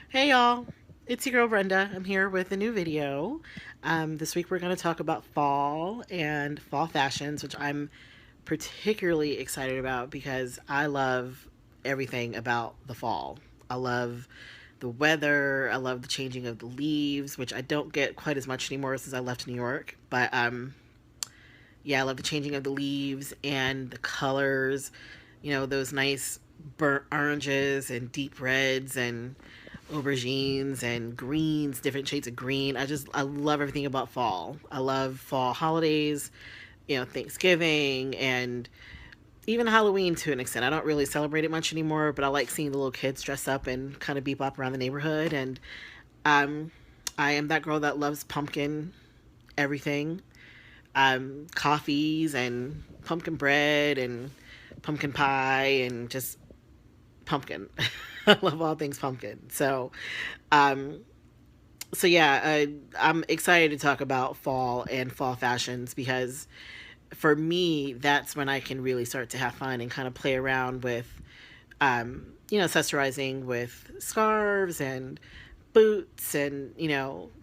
Hey y'all, it's your girl Brenda. I'm here with a new video. This week we're going to talk about fall and fall fashions, which I'm particularly excited about because I love everything about the fall. I love the weather, I love the changing of the leaves, which I don't get quite as much anymore since I left New York. But yeah, I love the changing of the leaves and the colors, those nice burnt oranges and deep reds and aubergines and greens, different shades of green. I love everything about fall. I love fall holidays, Thanksgiving and even Halloween to an extent. I don't really celebrate it much anymore, but I like seeing the little kids dress up and kind of bebop around the neighborhood. And um, I am that girl that loves pumpkin everything, coffees and pumpkin bread and pumpkin pie and just pumpkin. I love all things pumpkin. Um, so I'm excited to talk about fall and fall fashions because for me, that's when I can really start to have fun and kind of play around with, accessorizing with scarves and boots and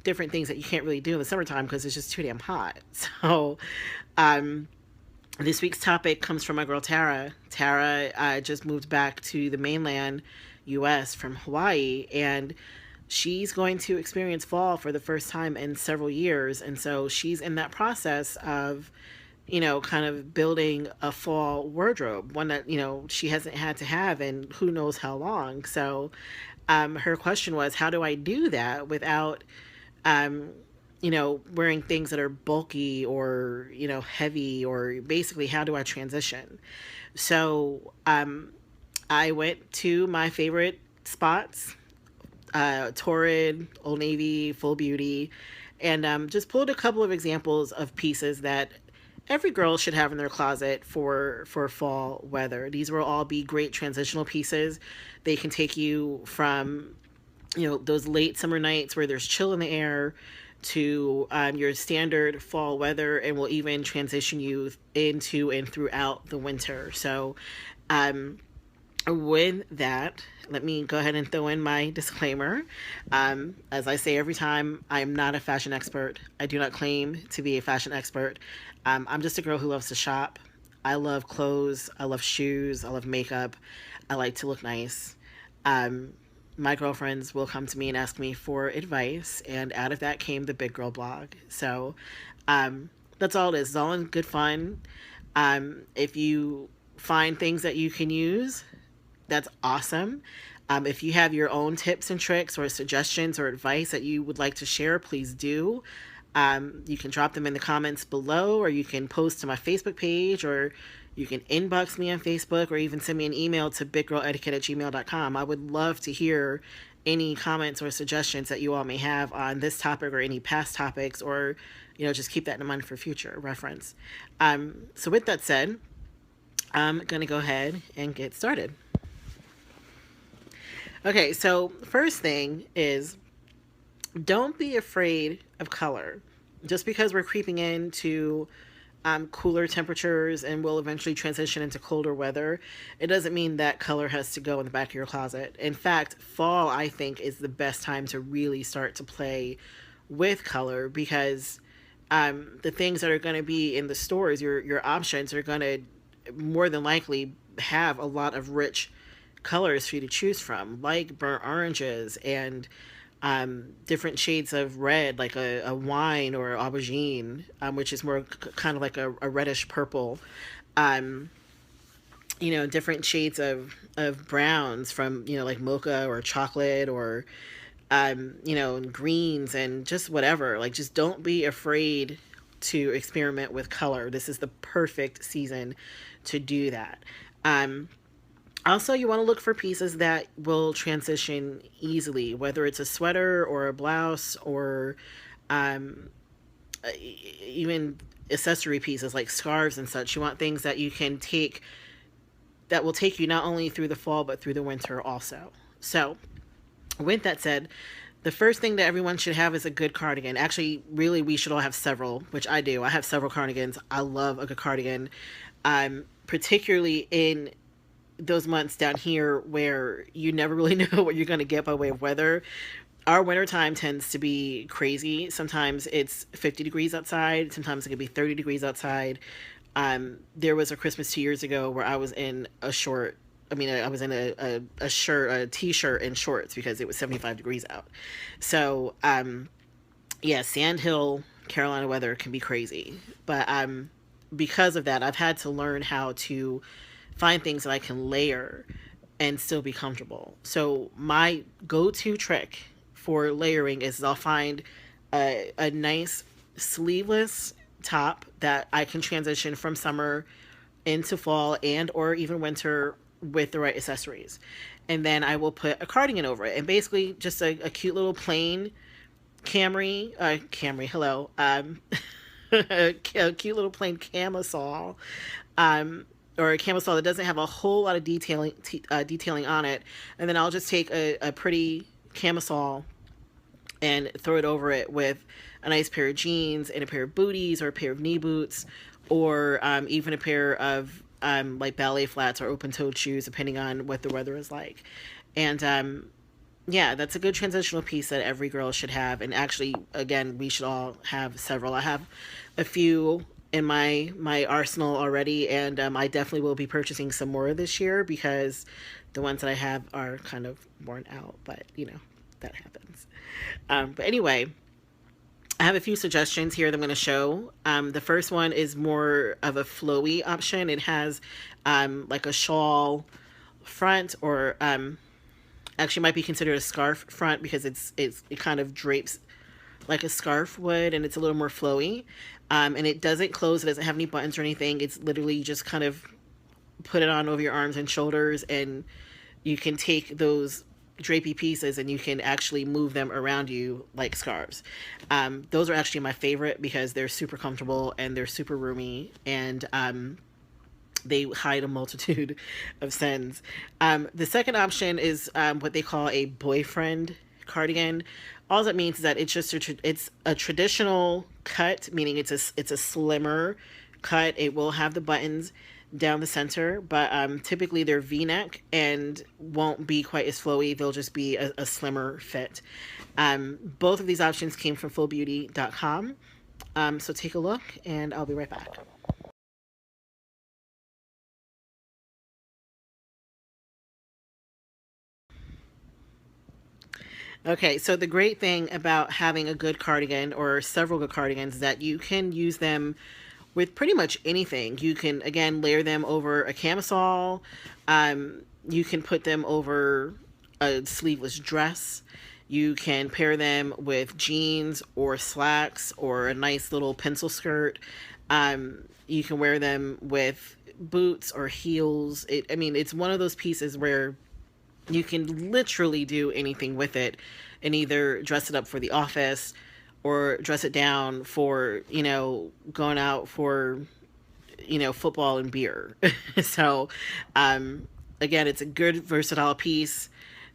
different things that you can't really do in the summertime because it's just too damn hot. So, um, this week's topic comes from my girl Tara. Tara just moved back to the mainland U.S. from Hawaii, and she's going to experience fall for the first time in several years. And so she's in that process of, kind of building a fall wardrobe, one that, she hasn't had to have in who knows how long. So her question was, how do I do that without, um, wearing things that are bulky or, heavy, or basically how do I transition? So I went to my favorite spots, Torrid, Old Navy, Full Beauty, and just pulled a couple of examples of pieces that every girl should have in their closet for fall weather. These will all be great transitional pieces. They can take you from those late summer nights where there's chill in the air to your standard fall weather, and will even transition you into and throughout the winter. So um, with that, let me go ahead and throw in my disclaimer. As I say every time, I am not a fashion expert. I do not claim to be a fashion expert. I'm just a girl who loves to shop. I love clothes. I love shoes. I love makeup. I like to look nice. Um, my girlfriends will come to me and ask me for advice, and out of that came the Big Girl blog. So that's all it is. It's all in good fun. If you find things that you can use, that's awesome. If you have your own tips and tricks or suggestions or advice that you would like to share, please do. You can drop them in the comments below, or you can post to my Facebook page, or you can inbox me on Facebook, or even send me an email to biggirletiquette@gmail.com. I would love to hear any comments or suggestions that you all may have on this topic or any past topics, or just keep that in mind for future reference. So with that said, I'm gonna go ahead and get started. Okay, so first thing is, don't be afraid of color. Just because we're creeping into cooler temperatures and will eventually transition into colder weather, it doesn't mean that color has to go in the back of your closet. In fact, fall, I think, is the best time to really start to play with color because the things that are going to be in the stores, your options are going to more than likely have a lot of rich colors for you to choose from, like burnt oranges and different shades of red, like a wine or aubergine, which is more kind of like a reddish purple. Um, different shades of browns from, like mocha or chocolate or, greens and just whatever. Like, just don't be afraid to experiment with color. This is the perfect season to do that. Um, Also, you want to look for pieces that will transition easily, whether it's a sweater or a blouse or um, even accessory pieces like scarves and such. You want things that you can take that will take you not only through the fall but through the winter also. So, with that said, the first thing that everyone should have is a good cardigan. Actually, really, we should all have several, which I do. I have several cardigans. I love a good cardigan, particularly in those months down here where you never really know what you're going to get by way of weather. Our wintertime tends to be crazy. Sometimes it's 50 degrees outside. Sometimes it can be 30 degrees outside. There was a Christmas 2 years ago where I was in a short, I mean, I was in a shirt, a t-shirt and shorts because it was 75 degrees out. So, yeah, Sandhill, Carolina weather can be crazy. But because of that, I've had to learn how to find things that I can layer and still be comfortable. So my go-to trick for layering is I'll find a nice sleeveless top that I can transition from summer into fall and or even winter with the right accessories. And then I will put a cardigan over it, and basically just a cute little plain Camry, hello, a cute little plain camisole, or a camisole that doesn't have a whole lot of detailing on it, and then I'll just take a pretty camisole and throw it over it with a nice pair of jeans and a pair of booties or a pair of knee boots, or even a pair of like ballet flats or open-toed shoes, depending on what the weather is like. And yeah, that's a good transitional piece that every girl should have. And actually, again, we should all have several. I have a few in my arsenal already, and I definitely will be purchasing some more this year because the ones that I have are kind of worn out. But you know, that happens. But anyway, I have a few suggestions here that I'm going to show. The first one is more of a flowy option. It has like a shawl front, or actually might be considered a scarf front because it kind of drapes like a scarf would, and it's a little more flowy. And it doesn't close. It doesn't have any buttons or anything. It's literally just kind of put it on over your arms and shoulders, and you can take those drapey pieces and you can actually move them around you like scarves. Those are actually my favorite because they're super comfortable and they're super roomy, and they hide a multitude of sins. The second option is what they call a boyfriend cardigan. All that means is that it's just it's a traditional cut, meaning it's a slimmer cut. It will have the buttons down the center, but typically they're V-neck and won't be quite as flowy. They'll just be a slimmer fit. Both of these options came from fullbeauty.com. So take a look, and I'll be right back. Okay, so the great thing about having a good cardigan or several good cardigans is that you can use them with pretty much anything. You can, again, layer them over a camisole. You can put them over a sleeveless dress. You can pair them with jeans or slacks or a nice little pencil skirt. You can wear them with boots or heels. I mean, it's one of those pieces where you can literally do anything with it and either dress it up for the office or dress it down for, going out for, football and beer. So, again, it's a good versatile piece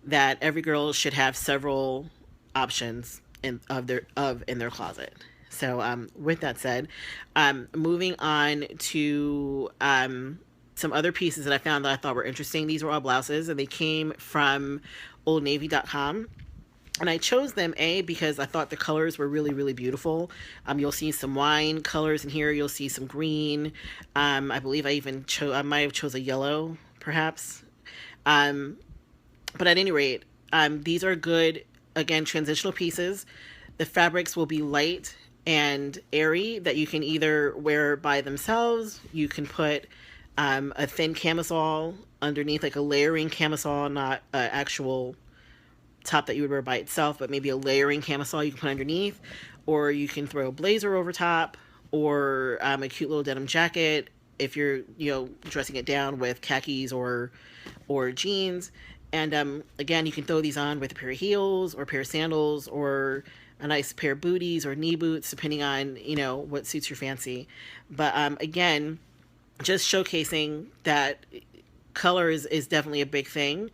that every girl should have several options in their closet. So, with that said, moving on to some other pieces that I found that I thought were interesting. These were all blouses, and they came from oldnavy.com. And I chose them, because I thought the colors were really, really beautiful. You'll see some wine colors in here. You'll see some green. I believe I might have chose a yellow, perhaps. But at any rate, these are good, again, transitional pieces. The fabrics will be light and airy that you can either wear by themselves. You can put a thin camisole underneath, like a layering camisole, not an actual top that you would wear by itself, but maybe a layering camisole you can put underneath, or you can throw a blazer over top, or a cute little denim jacket if you're dressing it down with khakis or jeans. And again, you can throw these on with a pair of heels or a pair of sandals or a nice pair of booties or knee boots, depending on what suits your fancy. But again, just showcasing that color is definitely a big thing,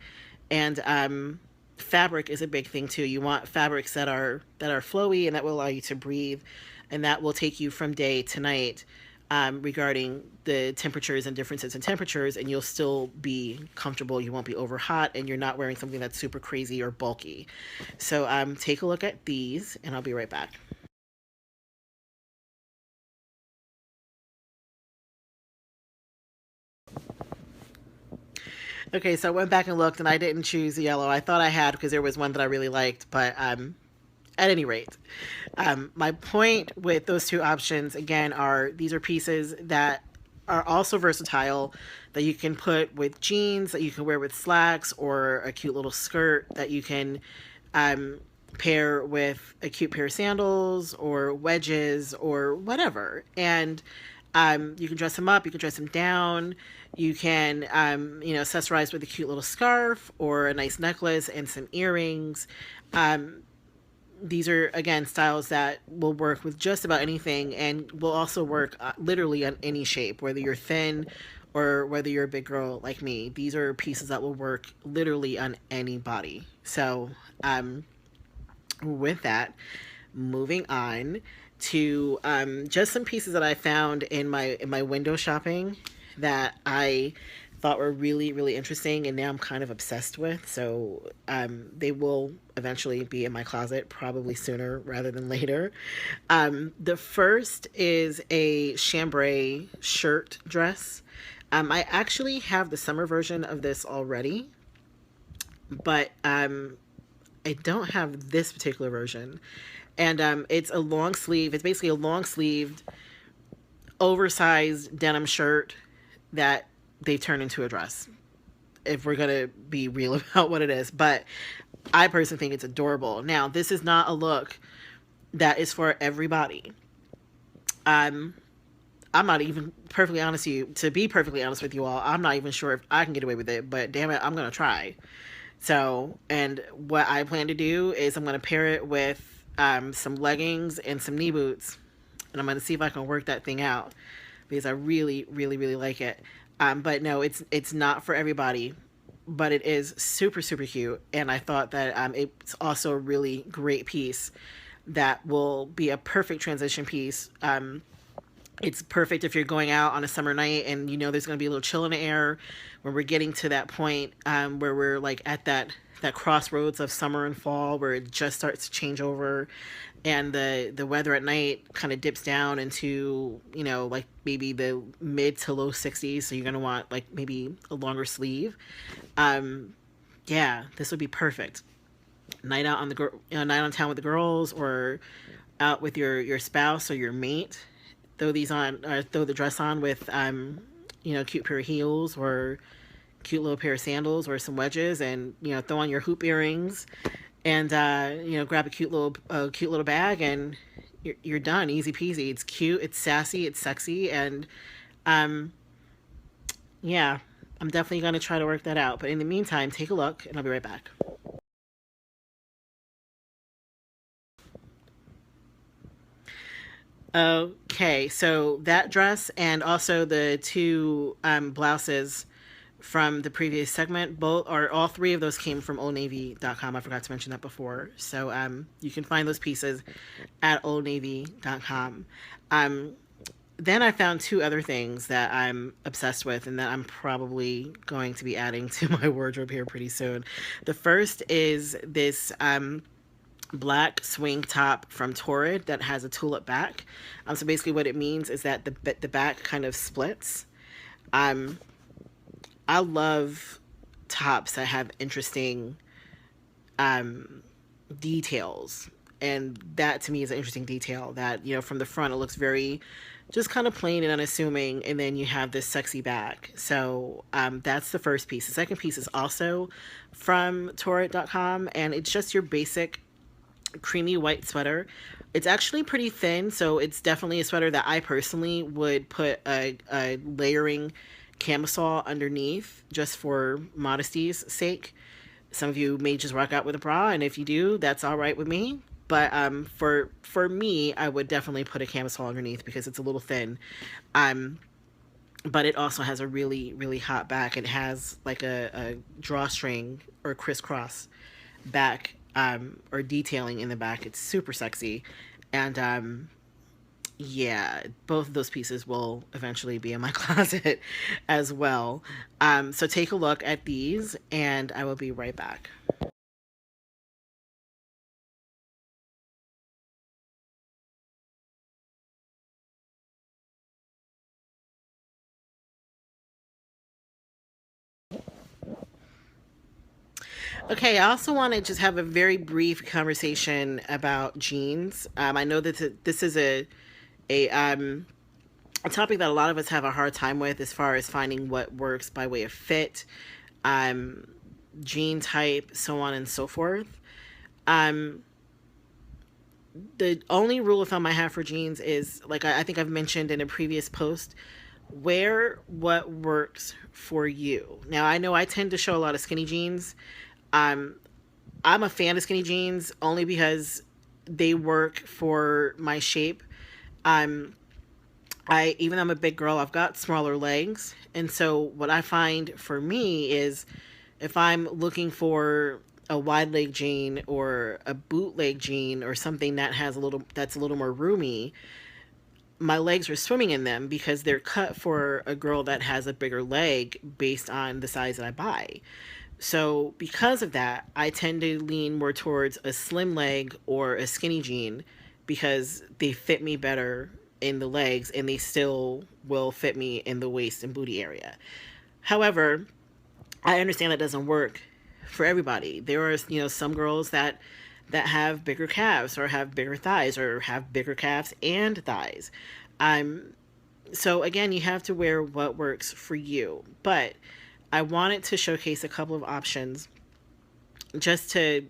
and fabric is a big thing too. You want fabrics that are flowy and that will allow you to breathe, and that will take you from day to night, regarding the temperatures and differences in temperatures, and you'll still be comfortable. You won't be over hot, and you're not wearing something that's super crazy or bulky. So take a look at these, and I'll be right back. Okay, so I went back and looked, and I didn't choose the yellow. I thought I had because there was one that I really liked, but at any rate, my point with those two options again are these are pieces that are also versatile, that you can put with jeans, that you can wear with slacks or a cute little skirt, that you can um, pair with a cute pair of sandals or wedges or whatever. And you can dress them up, you can dress them down, you can, accessorize with a cute little scarf or a nice necklace and some earrings. These are, again, styles that will work with just about anything and will also work literally on any shape, whether you're thin or whether you're a big girl like me. These are pieces that will work literally on any body. So, with that, moving on to just some pieces that I found in my window shopping that I thought were really really interesting, and now I'm kind of obsessed with. So they will eventually be in my closet, probably sooner rather than later. The first is a chambray shirt dress. I actually have the summer version of this already, but I don't have this particular version. And it's a long sleeve. It's basically a long sleeved, oversized denim shirt that they turn into a dress. If we're gonna be real about what it is, but I personally think it's adorable. Now, this is not a look that is for everybody. Um, I'm not even perfectly honest with you. To be perfectly honest with you all, I'm not even sure if I can get away with it. But damn it, I'm gonna try. So, and what I plan to do is I'm going to pair it with some leggings and some knee boots. And I'm going to see if I can work that thing out because I really, really, really like it. But no, it's not for everybody, but it is super, super cute. And I thought that it's also a really great piece that will be a perfect transition piece. It's perfect if you're going out on a summer night and you know there's going to be a little chill in the air when we're getting to that point where we're like at that crossroads of summer and fall where it just starts to change over, and the weather at night kind of dips down into, like maybe the mid to low 60s, so you're going to want like maybe a longer sleeve. Yeah, this would be perfect. Night out on night on town with the girls, or out with your spouse or your mate. Throw these on, or throw the dress on with cute pair of heels or cute little pair of sandals or some wedges, and throw on your hoop earrings, and grab a cute little bag, and you're done. Easy peasy. It's cute, it's sassy, it's sexy, and yeah, I'm definitely gonna try to work that out. But in the meantime, take a look, and I'll be right back. Okay, so that dress and also the two blouses from the previous segment, both or all three of those came from oldnavy.com. I forgot to mention that before. So you can find those pieces at oldnavy.com. Then I found two other things that I'm obsessed with and that I'm probably going to be adding to my wardrobe here pretty soon. The first is this black swing top from Torrid that has a tulip back. So basically what it means is that the back kind of splits. I love tops that have interesting details, and that to me is an interesting detail. That from the front it looks very just kind of plain and unassuming, and then you have this sexy back. So that's the first piece. The second piece is also from Torrid.com, and it's just your basic creamy white sweater. It's actually pretty thin, so it's definitely a sweater that I personally would put a layering camisole underneath just for modesty's sake. Some of you may just rock out with a bra, and if you do, that's all right with me. But for me, I would definitely put a camisole underneath because it's a little thin. But it also has a really really hot back. It has like a drawstring or crisscross back or detailing in the back. It's super sexy, and Yeah, both of those pieces will eventually be in my closet as well. So take a look at these, and I will be right back. Okay, I also want to just have a very brief conversation about jeans. I know that this is a a topic that a lot of us have a hard time with as far as finding what works by way of fit, um, jean type, so on and so forth. Um, the only rule of thumb I have for jeans is, like I think I've mentioned in a previous post, wear what works for you. Now, I know I tend to show a lot of skinny jeans. Um, I'm a fan of skinny jeans only because they work for my shape. Um, I even though I'm a big girl, I've got smaller legs, and so what I find for me is if I'm looking for a wide leg jean or a bootleg jean or something that has a little that's a little more roomy, my legs are swimming in them because they're cut for a girl that has a bigger leg based on the size that I buy. So because of that, I tend to lean more towards a slim leg or a skinny jean because they fit me better in the legs and they still will fit me in the waist and booty area. However, I understand that doesn't work for everybody. There are, some girls that have bigger calves or have bigger thighs or have bigger calves and thighs. Um so again, you have to wear what works for you. But I wanted to showcase a couple of options just to,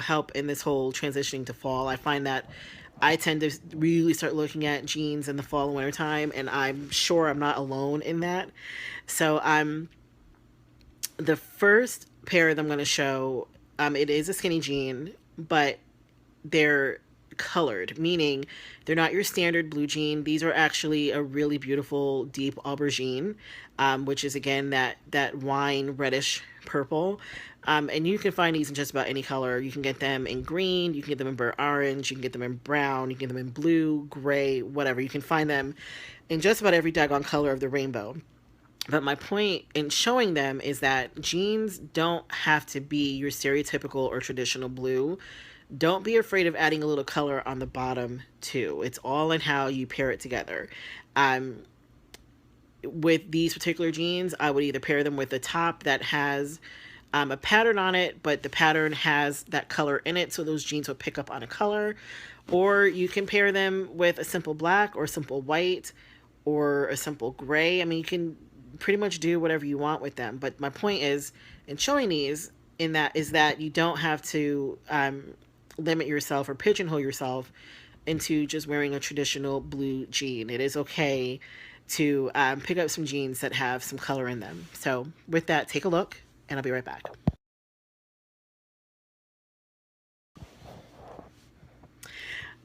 help in this whole transitioning to fall. I find that I tend to really start looking at jeans in the fall and winter time, and I'm sure I'm not alone in that. So the first pair that I'm going to show, it is a skinny jean, but they're colored, meaning they're not your standard blue jean. These are actually a really beautiful deep aubergine, which is again that wine reddish purple. And you can find these in just about any color. You can get them in green, you can get them in burnt orange, you can get them in brown, you can get them in blue, gray, whatever. You can find them in just about every daggone color of the rainbow. But my point in showing them is that jeans don't have to be your stereotypical or traditional blue. Don't be afraid of adding a little color on the bottom too. It's all in how you pair it together. Um, with these particular jeans, I would either pair them with a top that has a pattern on it, but the pattern has that color in it, so those jeans will pick up on a color. Or you can pair them with a simple black or simple white or a simple gray. I mean, you can pretty much do whatever you want with them. But my point is, in showing these, in that is that you don't have to limit yourself or pigeonhole yourself into just wearing a traditional blue jean. It is okay to pick up some jeans that have some color in them. So, with that, take a look, and I'll be right back.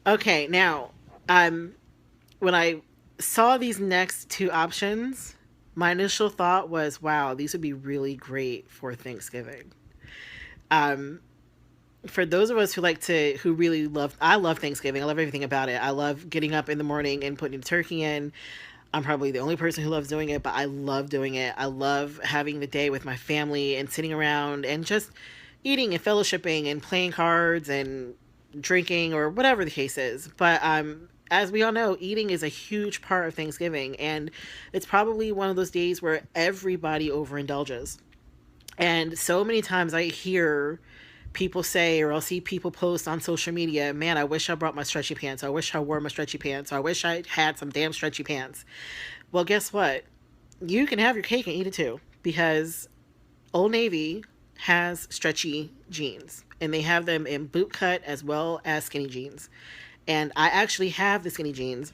Okay, now, um, when I saw these next two options, my initial thought was, wow, these would be really great for Thanksgiving. Um, for those of us who really love, I love Thanksgiving. I love everything about it. I love getting up in the morning and putting the turkey in. I'm probably the only person who loves doing it, but I love doing it. I love having the day with my family and sitting around and just eating and fellowshipping and playing cards and drinking or whatever the case is. But as we all know, eating is a huge part of Thanksgiving, and it's probably one of those days where everybody overindulges. And so many times I hear people say, or I'll see people post on social media, man, I wish I brought my stretchy pants. I wish I wore my stretchy pants. Or I wish I had some damn stretchy pants. Well, guess what? You can have your cake and eat it too, because Old Navy has stretchy jeans, and they have them in boot cut as well as skinny jeans. And I actually have the skinny jeans,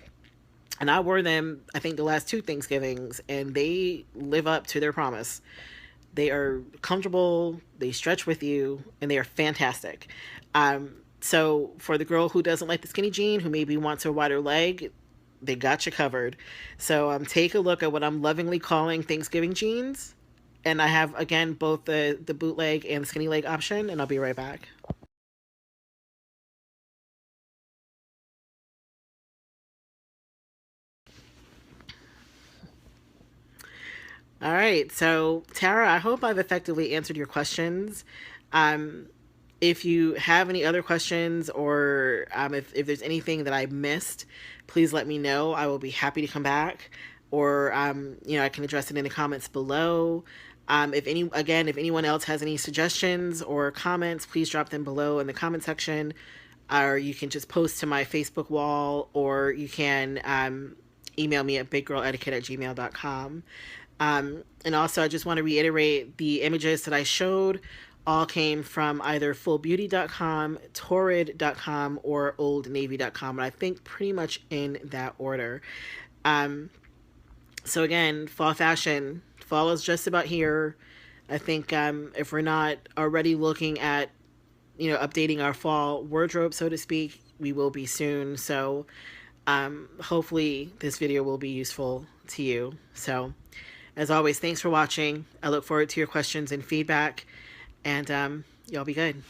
and I wore them, I think, the last two Thanksgivings, and they live up to their promise. They are comfortable, they stretch with you, and they are fantastic. So for the girl who doesn't like the skinny jean, who maybe wants a wider leg, they got you covered. So take a look at what I'm lovingly calling Thanksgiving jeans. And I have, again, both the bootleg and the skinny leg option, and I'll be right back. All right. So, Tara, I hope I've effectively answered your questions. Um, if you have any other questions or if there's anything that I missed, please let me know. I will be happy to come back or, I can address it in the comments below. If anyone else has any suggestions or comments, please drop them below in the comment section, or you can just post to my Facebook wall, or you can email me at biggirletiquette@gmail.com. And also, I just want to reiterate the images that I showed all came from either fullbeauty.com, torrid.com, or oldnavy.com. And I think pretty much in that order. Um, so, again, fall fashion. Fall is just about here. I think if we're not already looking at, updating our fall wardrobe, so to speak, we will be soon. So, hopefully, this video will be useful to you. So, as always, thanks for watching. I look forward to your questions and feedback, and y'all be good.